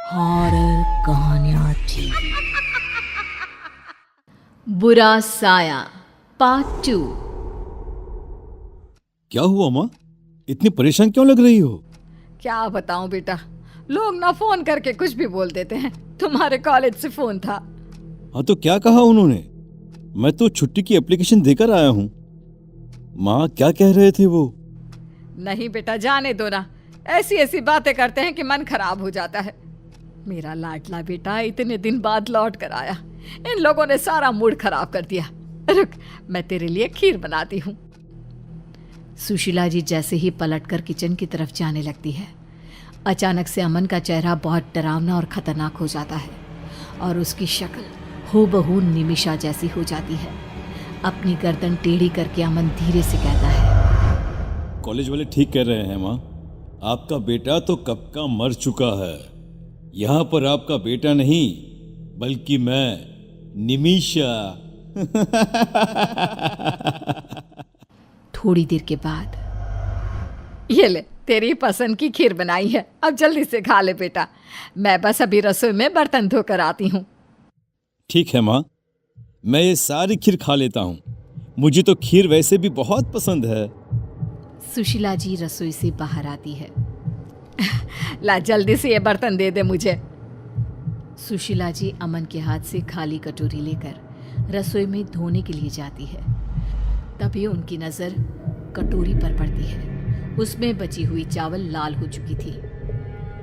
Horror कहानियाँ थी। बुरा साया पार्ट 2। क्या हुआ माँ, इतनी परेशान क्यों लग रही हो? क्या बताऊं बेटा, लोग ना फोन करके कुछ भी बोल देते हैं। तुम्हारे कॉलेज से फोन था। हाँ तो क्या कहा उन्होंने? मैं तो छुट्टी की एप्लीकेशन देकर आया हूँ। माँ क्या कह रहे थे वो? नहीं बेटा, जाने दो ना, ऐसी ऐसी बातें करते हैं कि मन खराब हो जाता है। मेरा लाडला बेटा इतने दिन बाद लौट कर आया, इन लोगों ने सारा मूड खराब कर दिया। रुक, मैं तेरे लिए खीर बनाती हूँ। सुशीला जी जैसे ही पलटकर किचन की तरफ जाने लगती है, अचानक से अमन का चेहरा बहुत डरावना और खतरनाक हो जाता है और उसकी शक्ल हूबहू निमिषा जैसी हो जाती है। अपनी गर्दन टेढ़ी करके अमन धीरे से कहता है, कॉलेज वाले ठीक कह रहे हैं माँ, आपका बेटा तो कब का मर चुका है। यहाँ पर आपका बेटा नहीं बल्कि मैं, निमिषा। थोड़ी देर के बाद, ये ले, तेरी पसंद की खीर बनाई है, अब जल्दी से खा ले बेटा। मैं बस अभी रसोई में बर्तन धोकर आती हूँ। ठीक है माँ, मैं ये सारी खीर खा लेता हूँ। मुझे तो खीर वैसे भी बहुत पसंद है। सुशीला जी रसोई से बाहर आती है। ला जल्दी से ये बर्तन दे दे मुझे। सुशीला जी अमन के हाथ से खाली कटोरी लेकर रसोई में धोने के लिए जाती है। तभी उनकी नज़र कटोरी पर पड़ती है। उसमें बची हुई चावल लाल हो चुकी थी।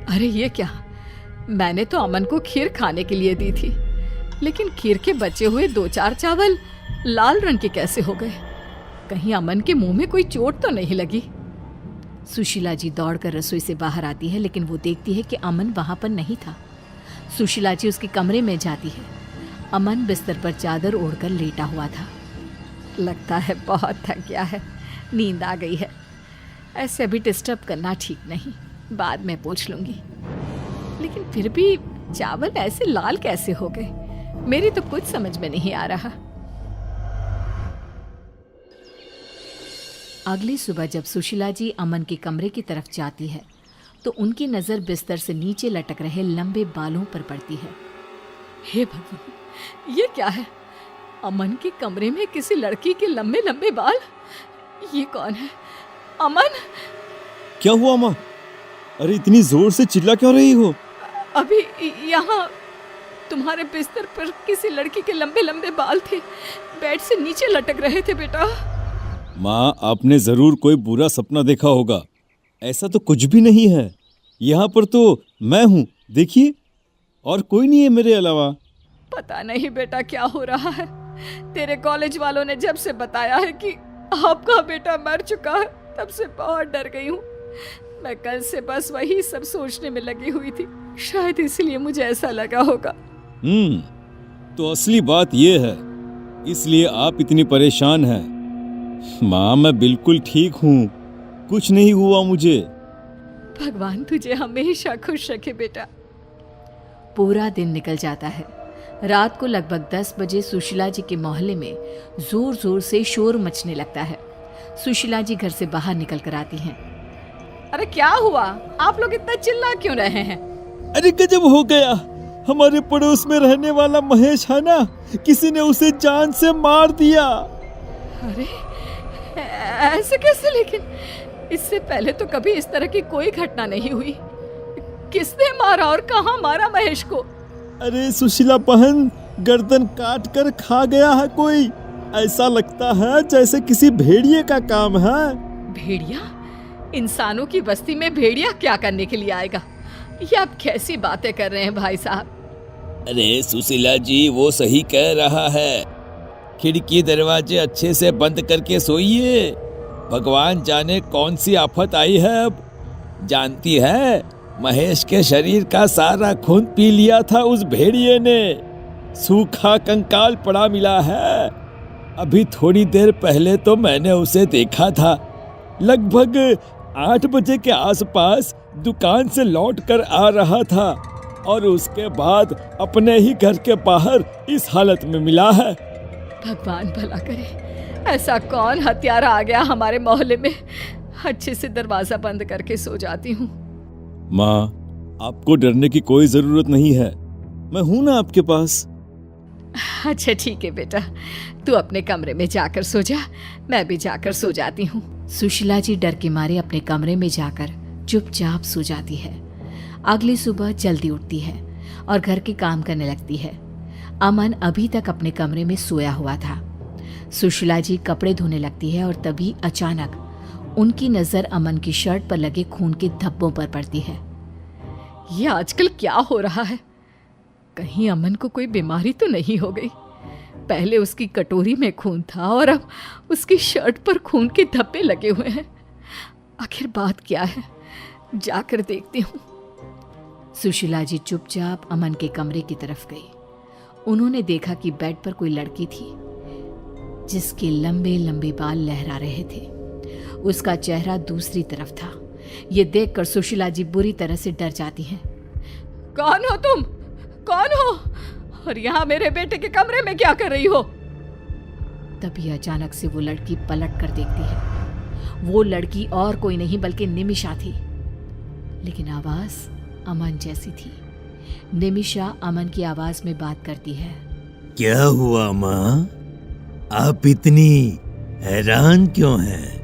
अरे ये क्या, मैंने तो अमन को खीर खाने के लिए दी थी, लेकिन खीर के बचे हुए 2-4 चावल लाल रंग के कैसे हो गए? कहीं अमन के मुंह में कोई चोट तो नहीं लगी? सुशीला जी दौड़कर रसोई से बाहर आती है, लेकिन वो देखती है कि अमन वहां पर नहीं था। सुशीला जी उसके कमरे में जाती है। अमन बिस्तर पर चादर ओढ़कर लेटा हुआ था। लगता है बहुत थक गया है, नींद आ गई है। ऐसे अभी डिस्टर्ब करना ठीक नहीं, बाद में पूछ लूंगी। लेकिन फिर भी चावल ऐसे लाल कैसे हो गए, मेरी तो कुछ समझ में नहीं आ रहा। अगली सुबह जब सुशीला जी अमन के कमरे की तरफ जाती है तो उनकी नज़र बिस्तर से नीचे लटक रहे लंबे बालों पर पड़ती है। हे भगवान, ये क्या है? अमन के कमरे में किसी लड़की के लंबे लंबे बाल। ये कौन है? अमन! क्या हुआ माँ? अरे इतनी जोर से चिल्ला क्यों रही हो? अभी यहाँ तुम्हारे बिस्तर पर किसी लड़की के लंबे लंबे बाल थे, बेड से नीचे लटक रहे थे बेटा। माँ आपने जरूर कोई बुरा सपना देखा होगा। ऐसा तो कुछ भी नहीं है। यहाँ पर तो मैं हूँ, देखिए, और कोई नहीं है मेरे अलावा। पता नहीं बेटा क्या हो रहा है। तेरे कॉलेज वालों ने जब से बताया है कि आपका बेटा मर चुका है, तब से बहुत डर गई हूँ। मैं कल से बस वही सब सोचने में लगी हुई थी, शायद इसलिए मुझे ऐसा लगा होगा। तो असली बात ये है, इसलिए आप इतनी परेशान हैं। माँ मैं बिल्कुल ठीक हूँ, कुछ नहीं हुआ मुझे। भगवान तुझे हमेशा खुश रखे बेटा। पूरा दिन निकल जाता है। रात को लगभग 10 बजे सुशीला जी के मोहल्ले में जोर जोर से शोर मचने लगता है। सुशीला जी घर से बाहर निकल कर आती हैं। अरे क्या हुआ, आप लोग इतना चिल्ला क्यों रहे हैं? अरे गजब हो गया, हमारे पड़ोस में रहने वाला महेश है ना, किसी ने उसे जान से मार दिया। अरे ऐसे कैसे? लेकिन इससे पहले तो कभी इस तरह की कोई घटना नहीं हुई। किसने मारा और कहाँ मारा महेश को? अरे सुशीला बहन, गर्दन काट कर खा गया है कोई। ऐसा लगता है जैसे किसी भेड़िए का काम है। भेड़िया? इंसानों की बस्ती में भेड़िया क्या करने के लिए आएगा? ये आप कैसी बातें कर रहे हैं भाई साहब? अरे सुशीला जी वो सही कह रहा है, खिड़की दरवाजे अच्छे से बंद करके सोइए। भगवान जाने कौन सी आफत आई है अब। जानती है, महेश के शरीर का सारा खून पी लिया था उस भेड़िए ने। सूखा कंकाल पड़ा मिला है। अभी थोड़ी देर पहले तो मैंने उसे देखा था, लगभग 8 बजे के आसपास दुकान से लौट कर आ रहा था और उसके बाद अपने ही घर के बाहर इस हालत में मिला है। भगवान भला करे, ऐसा कौन हत्यारा आ गया हमारे मोहल्ले में? अच्छे से दरवाजा बंद करके सो जाती हूँ। माँ आपको डरने की कोई जरूरत नहीं है, मैं हूं ना आपके पास। अच्छा ठीक है बेटा, तू अपने कमरे में जाकर सो जा, मैं भी जाकर सो जाती हूँ। सुशीला जी डर के मारे अपने कमरे में जाकर चुपचाप सो जाती है। अगली सुबह जल्दी उठती है और घर के काम करने लगती है। अमन अभी तक अपने कमरे में सोया हुआ था। सुशीला जी कपड़े धोने लगती है और तभी अचानक उनकी नजर अमन की शर्ट पर लगे खून के धब्बों पर पड़ती है। ये आजकल क्या हो रहा है? कहीं अमन को कोई बीमारी तो नहीं हो गई? पहले उसकी कटोरी में खून था और अब उसकी शर्ट पर खून के धब्बे लगे हुए हैं। आखिर बात क्या है? जाकर देखती हूँ। सुशीला जी चुपचाप अमन के कमरे की तरफ गई। उन्होंने देखा कि बेड पर कोई लड़की थी जिसके लंबे लंबे बाल लहरा रहे थे। उसका चेहरा दूसरी तरफ था। ये देखकर सुशीला जी बुरी तरह से डर जाती हैं। कौन हो तुम? कौन हो? और यहाँ मेरे बेटे के कमरे में क्या कर रही हो? तभी अचानक से वो लड़की पलट कर देखती है। वो लड़की और कोई नहीं बल्कि निमिषा थी, लेकिन आवाज अमन जैसी थी। निमिषा अमन की आवाज में बात करती है। क्या हुआ माँ? आप इतनी हैरान क्यों हैं?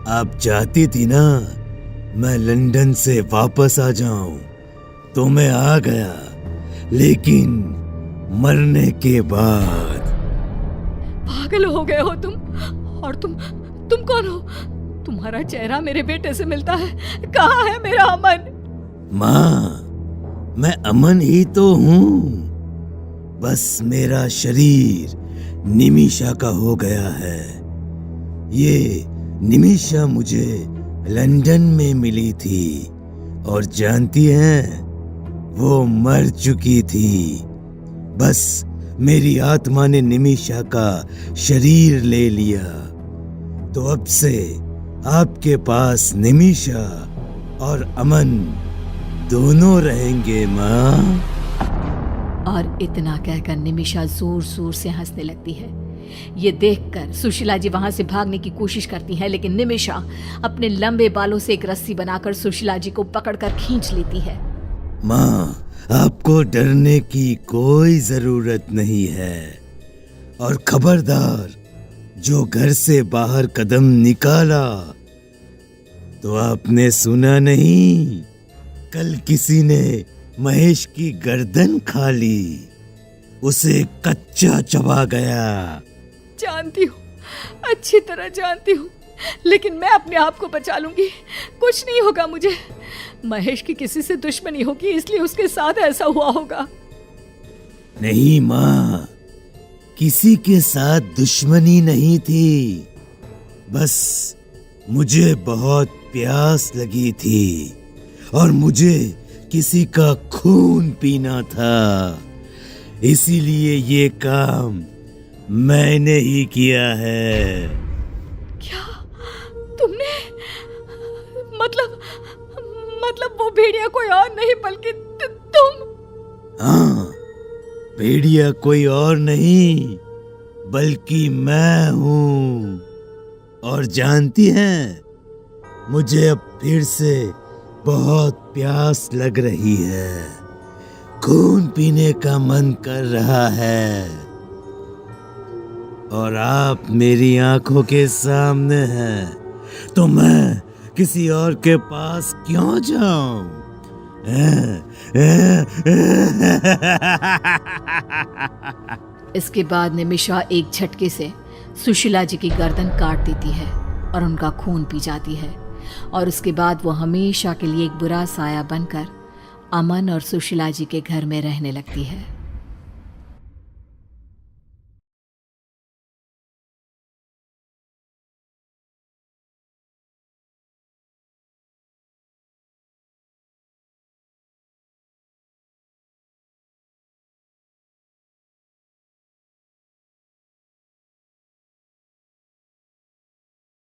आप चाहती थी ना मैं लंदन से वापस आ जाऊं, तो मैं आ गया, लेकिन मरने के बाद। पागल हो गए हो तुम? और तुम कौन हो? तुम्हारा चेहरा मेरे बेटे से मिलता है। कहाँ है मेरा अमन? माँ, मैं अमन ही तो हूँ, बस मेरा शरीर निमिषा का हो गया है। ये निमिषा मुझे लंदन में मिली थी और जानती हैं, वो मर चुकी थी। बस मेरी आत्मा ने निमिषा का शरीर ले लिया, तो अब से आपके पास निमिषा और अमन दोनों रहेंगे माँ। और इतना कहकर निमिषा जोर जोर से हंसने लगती है। ये देखकर सुशीला जी वहां से भागने की कोशिश करती हैं, लेकिन निमिषा अपने लंबे बालों से एक रस्सी बनाकर सुशीला जी को पकड़कर खींच लेती है। माँ, आपको डरने की कोई जरूरत नहीं है। और खबरदार, जो घर से बाहर कदम निकाला तो आपने सुना नहीं, कल किसी ने महेश की गर्दन खा ली, उसे कच्चा चबा गया। जानती हूँ, अच्छी तरह जानती हूँ, लेकिन मैं अपने आप को बचा लूंगी। कुछ नहीं होगा मुझे। महेश की किसी से दुश्मनी होगी, इसलिए उसके साथ ऐसा हुआ होगा। नहीं माँ, किसी के साथ दुश्मनी नहीं थी, बस मुझे बहुत प्यास लगी थी और मुझे किसी का खून पीना था, इसीलिए ये काम मैंने ही किया है। क्या तुमने? मतलब वो भेड़िया कोई और नहीं बल्कि तुम? हाँ, भेड़िया कोई और नहीं बल्कि मैं हूँ। और जानती हैं, मुझे अब फिर से बहुत प्यास लग रही है, खून पीने का मन कर रहा है, और आप मेरी आंखों के सामने हैं, तो मैं किसी और के पास क्यों जाऊं? इसके बाद निमिषा एक झटके से सुशीला जी की गर्दन काट देती है और उनका खून पी जाती है। और उसके बाद वो हमेशा के लिए एक बुरा साया बनकर अमन और सुशीला जी के घर में रहने लगती है।